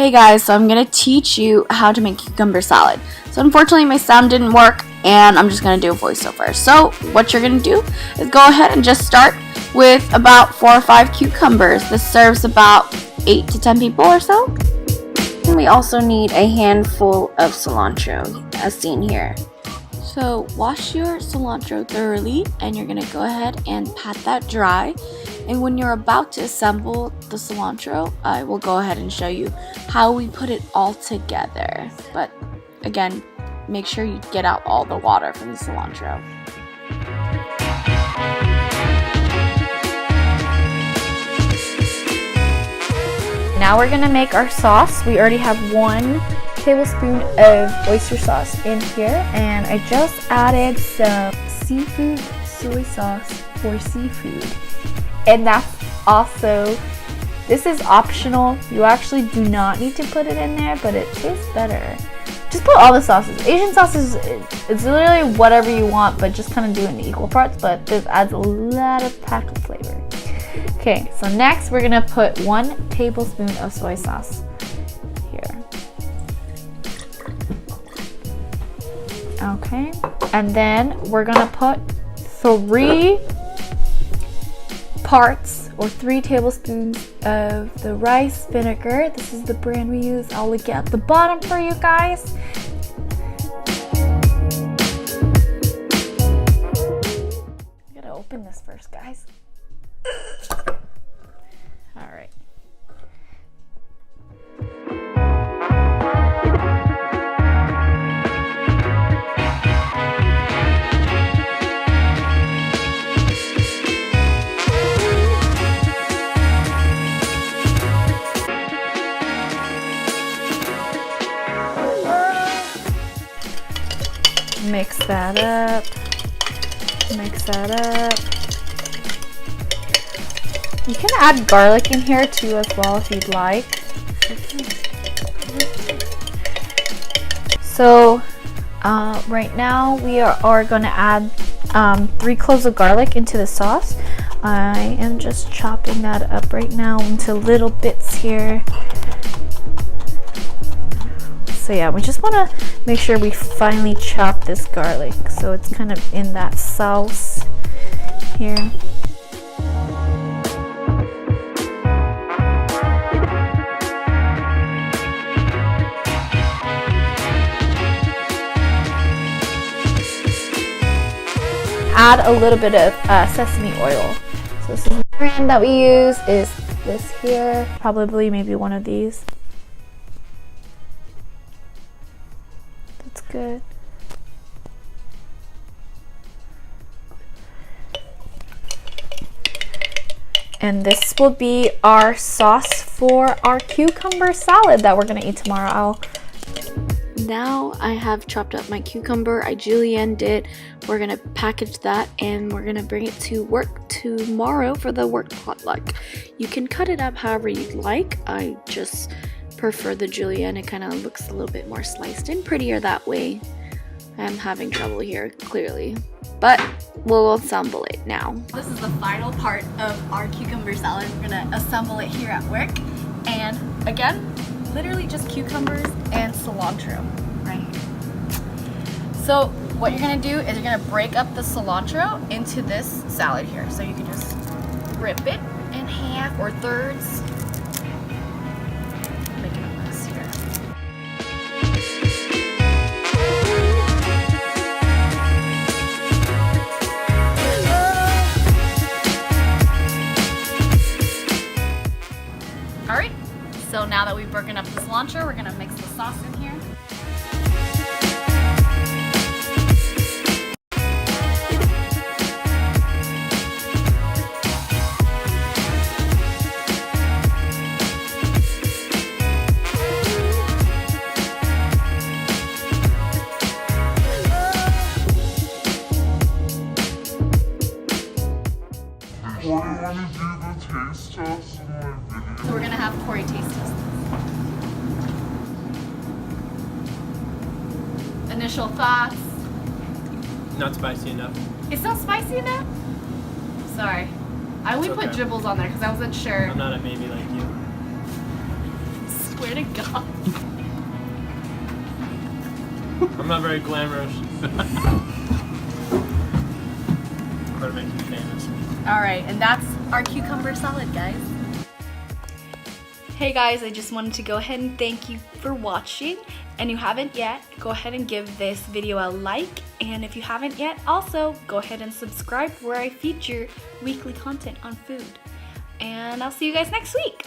Hey guys, so I'm going to teach you how to make cucumber salad. So unfortunately my sound didn't work and I'm just going to do a voiceover. So what you're going to do is go ahead and just start with about 4 or 5 cucumbers. This serves about 8 to 10 people or so. And we also need a handful of cilantro as seen here. So wash your cilantro thoroughly and you're going to go ahead and pat that dry. And when you're about to assemble the cilantro, I will go ahead and show you how we put it all together. But again, make sure you get out all the water from the cilantro. Now we're gonna make our sauce. We already have 1 tablespoon of oyster sauce in here, and I just added some seafood soy sauce for seafood. And that's also, this is optional. You actually do not need to put it in there, but it tastes better. Just put all the sauces. Asian sauces, it's literally whatever you want, but just kind of do it in equal parts, but this adds a lot of pack of flavor. Okay, so next we're gonna put 1 tablespoon of soy sauce here. Okay, and then we're gonna put 3 parts or 3 tablespoons of the rice vinegar. This is the brand we use. I'll link it at the bottom for you guys. I gotta open this first, guys. All right. Mix that up. Mix that up. You can add garlic in here too as well if you'd like. So right now we are going to add 3 cloves of garlic into the sauce. I am just chopping that up right now into little bits here. So yeah, we just want to make sure we finely chop this garlic so it's kind of in that sauce here. Add a little bit of sesame oil. So this is the brand that we use is this here, probably maybe one of these. That's good. And this will be our sauce for our cucumber salad that we're gonna eat tomorrow. Now I have chopped up my cucumber. I julienned it. We're gonna package that and we're gonna bring it to work tomorrow for the work potluck. You can cut it up however you'd like. I just prefer the julienne. It kind of looks a little bit more sliced and prettier that way. I'm having trouble here clearly, but we'll assemble it now. This is the final part of our cucumber salad. We're gonna assemble it here at work, and again, literally just cucumbers and cilantro right here. So what you're gonna do is you're gonna break up the cilantro into this salad here. So you can just rip it in half or thirds. Making a mess here. All right. So now that we've broken up the cilantro, we're gonna mix the sauce in here. So we're gonna have Corey taste test. Initial thoughts? Not spicy enough. It's not spicy enough? Sorry. I only put dribbles on there because I wasn't sure. I'm not a baby like you. swear to God. I'm not very glamorous. I'm gonna make you famous. Alright, and that's our cucumber salad, guys. Hey guys, I just wanted to go ahead and thank you for watching. And you haven't yet, go ahead and give this video a like. And if you haven't yet, also go ahead and subscribe where I feature weekly content on food. And I'll see you guys next week.